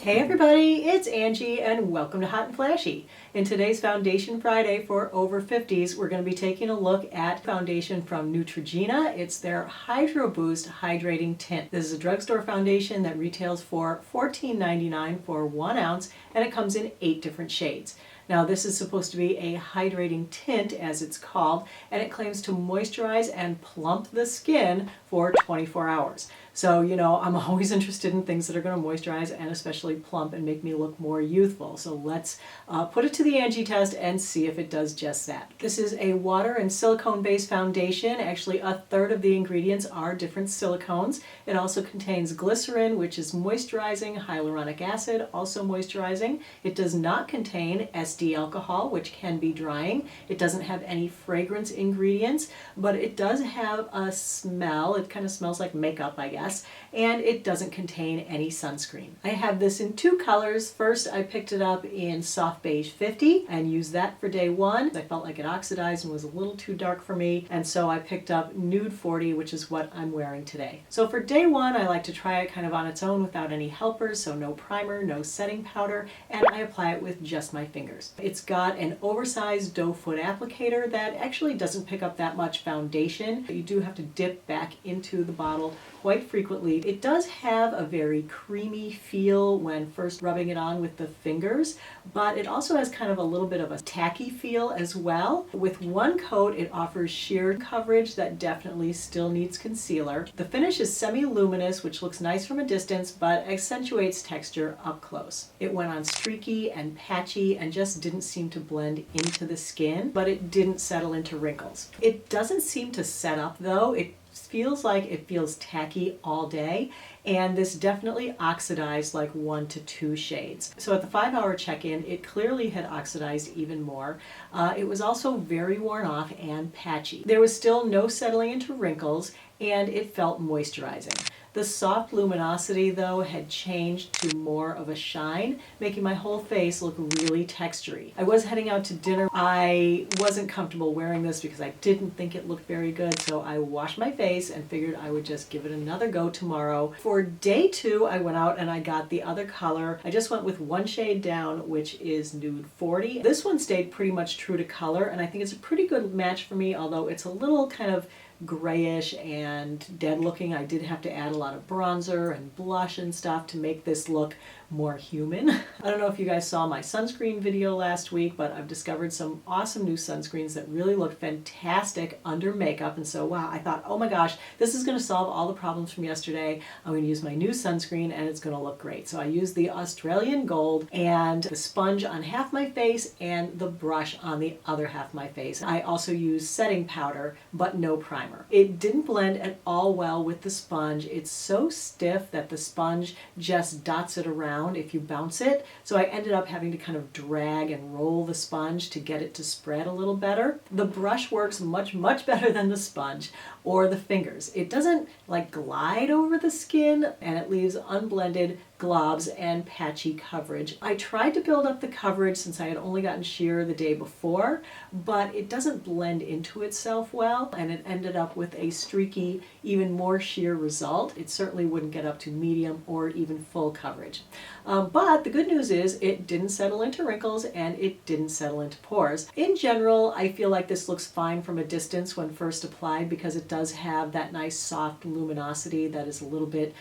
Hey everybody, it's Angie and welcome to Hot and Flashy. In today's Foundation Friday for over 50s, we're going to be taking a look at foundation from Neutrogena. It's their Hydro Boost Hydrating Tint. This is a drugstore foundation that retails for $14.99 for 1 ounce, and it comes in 8 different shades. Now this is supposed to be a hydrating tint, as it's called, and it claims to moisturize and plump the skin for 24 hours. So, you know, I'm always interested in things that are going to moisturize and especially plump and make me look more youthful. So let's put it to the Angie test and see if it does just that. This is a water and silicone-based foundation. Actually, 1/3 of the ingredients are different silicones. It also contains glycerin, which is moisturizing, hyaluronic acid, also moisturizing. It does not contain SD alcohol, which can be drying. It doesn't have any fragrance ingredients, but it does have a smell. It kind of smells like makeup, I guess. And it doesn't contain any sunscreen. I have this in 2 colors. First, I picked it up in Soft Beige 50 and used that for day 1. I felt like it oxidized and was a little too dark for me, and so I picked up Nude 40, which is what I'm wearing today. So for day 1, I like to try it kind of on its own without any helpers, so no primer, no setting powder, and I apply it with just my fingers. It's got an oversized doe foot applicator that actually doesn't pick up that much foundation. You do have to dip back into the bottle quite frequently. It does have a very creamy feel when first rubbing it on with the fingers, but it also has kind of a little bit of a tacky feel as well. With 1 coat, it offers sheer coverage that definitely still needs concealer. The finish is semi-luminous, which looks nice from a distance, but accentuates texture up close. It went on streaky and patchy and just didn't seem to blend into the skin, but it didn't settle into wrinkles. It doesn't seem to set up though. It feels tacky all day, and this definitely oxidized like 1 to 2 shades. So at the 5-hour check-in, it clearly had oxidized even more. It was also very worn off and patchy. There was still no settling into wrinkles, and it felt moisturizing. The soft luminosity, though, had changed to more of a shine, making my whole face look really textury. I was heading out to dinner. I wasn't comfortable wearing this because I didn't think it looked very good, so I washed my face and figured I would just give it another go tomorrow. For day 2, I went out and I got the other color. I just went with 1 shade down, which is Nude 40. This one stayed pretty much true to color, and I think it's a pretty good match for me, although it's a little kind of grayish and dead looking. I did have to add a lot of bronzer and blush and stuff to make this look more human. I don't know if you guys saw my sunscreen video last week, but I've discovered some awesome new sunscreens that really look fantastic under makeup, and so wow, I thought, oh my gosh, this is going to solve all the problems from yesterday. I'm going to use my new sunscreen and it's going to look great. So I used the Australian Gold and the sponge on half my face and the brush on the other half my face. I also used setting powder, but no primer. It didn't blend at all well with the sponge. It's so stiff that the sponge just dots it around if you bounce it. So I ended up having to kind of drag and roll the sponge to get it to spread a little better. The brush works much better than the sponge or the fingers. It doesn't like glide over the skin, and it leaves unblended globs and patchy coverage. I tried to build up the coverage since I had only gotten sheer the day before, but it doesn't blend into itself well, and it ended up with a streaky, even more sheer result. It certainly wouldn't get up to medium or even full coverage. But the good news is it didn't settle into wrinkles and it didn't settle into pores. In general, I feel like this looks fine from a distance when first applied because it does have that nice soft luminosity that is a little bit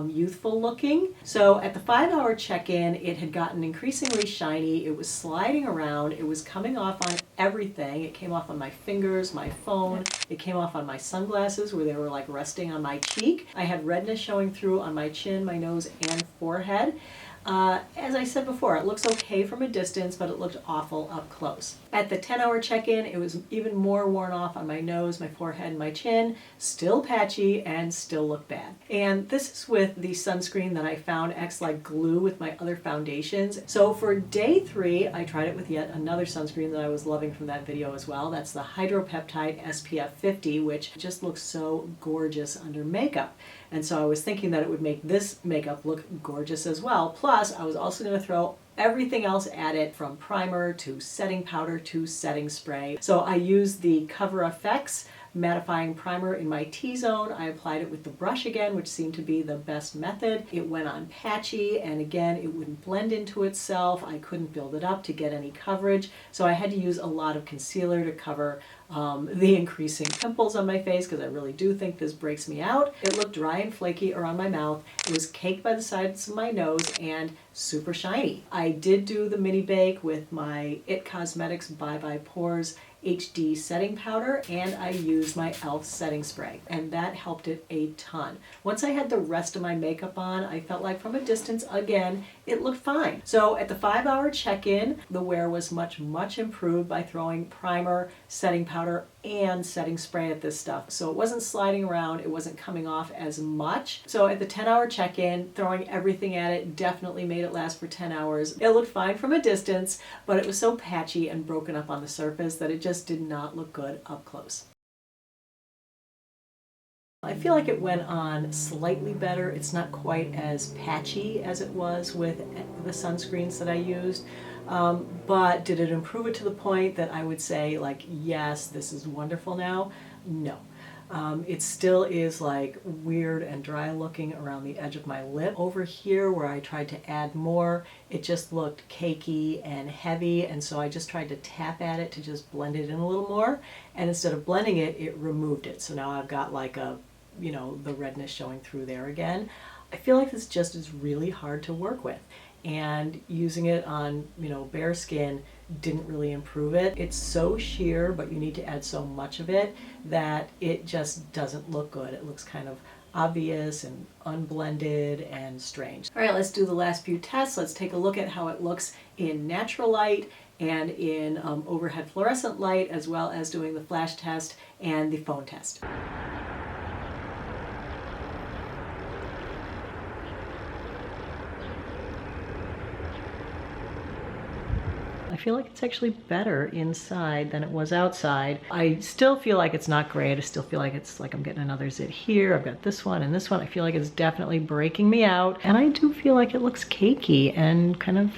youthful looking. So at the 5-hour check-in, it had gotten increasingly shiny. It was sliding around. It was coming off on everything. It came off on my fingers, my phone. It came off on my sunglasses where they were like resting on my cheek. I had redness showing through on my chin, my nose, and forehead. As I said before, it looks okay from a distance, but it looked awful up close. At the 10-hour check-in, it was even more worn off on my nose, my forehead, and my chin, still patchy and still looked bad. And this is with the sunscreen that I found acts like glue with my other foundations. So for day 3, I tried it with yet another sunscreen that I was loving from that video as well. That's the Hydropeptide SPF 50, which just looks so gorgeous under makeup. And so I was thinking that it would make this makeup look gorgeous as well. Plus, I was also going to throw everything else at it, from primer to setting powder to setting spray. So I used the Cover FX mattifying primer in my T-zone. I applied it with the brush again, which seemed to be the best method. It went on patchy, and again, it wouldn't blend into itself. I couldn't build it up to get any coverage, so I had to use a lot of concealer to cover the increasing pimples on my face, because I really do think this breaks me out. It looked dry and flaky around my mouth. It was caked by the sides of my nose and super shiny. I did do the mini bake with my IT Cosmetics Bye Bye Pores HD setting powder, and I used my e.l.f. setting spray, and that helped it a ton. Once I had the rest of my makeup on, I felt like from a distance, again, it looked fine. So at the 5-hour check-in, the wear was much improved by throwing primer, setting powder, and setting spray at this stuff. So it wasn't sliding around, it wasn't coming off as much. So at the 10-hour check-in, throwing everything at it definitely made it last for 10 hours. It looked fine from a distance, but it was so patchy and broken up on the surface that it just did not look good up close. I feel like it went on slightly better. It's not quite as patchy as it was with the sunscreens that I used, but did it improve it to the point that I would say, like, yes, this is wonderful now? No. It still is like weird and dry looking around the edge of my lip. Over here where I tried to add more, it just looked cakey and heavy, and so I just tried to tap at it to just blend it in a little more, and instead of blending it, it removed it. So now I've got like a, you know, the redness showing through there again. I feel like this just is really hard to work with, and using it on, you know, bare skin didn't really improve it. It's so sheer, but you need to add so much of it that it just doesn't look good. It looks kind of obvious and unblended and strange. All right, let's do the last few tests. Let's take a look at how it looks in natural light and in overhead fluorescent light, as well as doing the flash test and the phone test. I feel like it's actually better inside than it was outside. I still feel like it's not great. I still feel like it's like I'm getting another zit here. I've got this one and this one. I feel like it's definitely breaking me out. And I do feel like it looks cakey and kind of,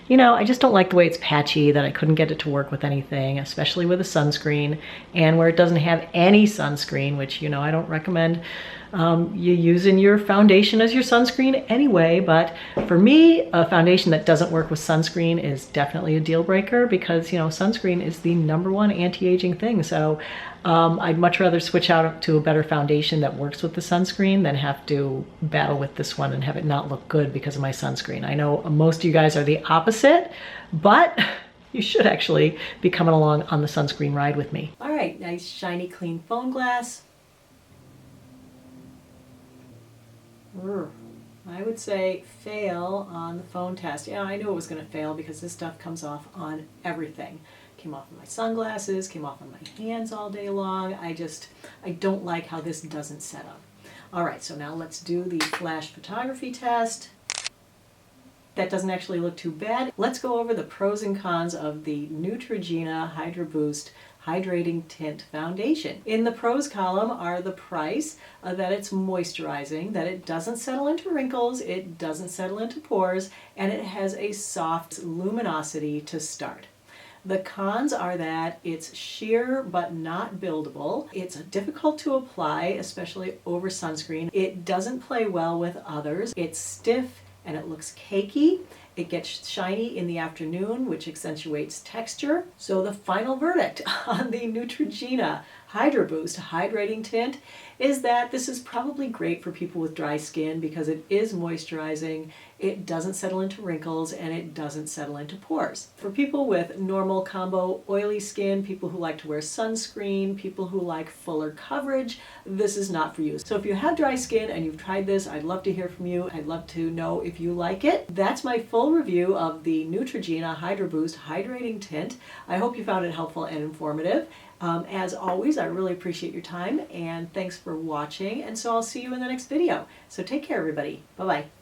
you know, I just don't like the way it's patchy, that I couldn't get it to work with anything, especially with a sunscreen, and where it doesn't have any sunscreen, which, you know, I don't recommend you using your foundation as your sunscreen anyway. But for me, a foundation that doesn't work with sunscreen is definitely a deal breaker, because, you know, sunscreen is the #1 anti-aging thing. So I'd much rather switch out to a better foundation that works with the sunscreen than have to battle with this one and have it not look good because of my sunscreen. I know most of you guys are the opposite, but you should actually be coming along on the sunscreen ride with me. All right, nice shiny clean phone glass. I would say fail on the phone test. Yeah, I knew it was going to fail because this stuff comes off on everything. Came off of my sunglasses, came off on my hands all day long. I don't like how this doesn't set up. All right, so now let's do the flash photography test. That doesn't actually look too bad. Let's go over the pros and cons of the Neutrogena Hydro Boost Hydrating Tint Foundation. In the pros column are the price, that it's moisturizing, that it doesn't settle into wrinkles, it doesn't settle into pores, and it has a soft luminosity to start. The cons are that it's sheer but not buildable. It's difficult to apply, especially over sunscreen. It doesn't play well with others. It's stiff and it looks cakey. It gets shiny in the afternoon, which accentuates texture. So the final verdict on the Neutrogena Hydro Boost Hydrating Tint is that this is probably great for people with dry skin because it is moisturizing, it doesn't settle into wrinkles, and it doesn't settle into pores. For people with normal combo oily skin, people who like to wear sunscreen, people who like fuller coverage, this is not for you. So if you have dry skin and you've tried this, I'd love to hear from you. I'd love to know if you like it. That's my full review of the Neutrogena Hydro Boost Hydrating Tint. I hope you found it helpful and informative. As always, I really appreciate your time, and thanks for watching, and so I'll see you in the next video. So take care, everybody. Bye-bye.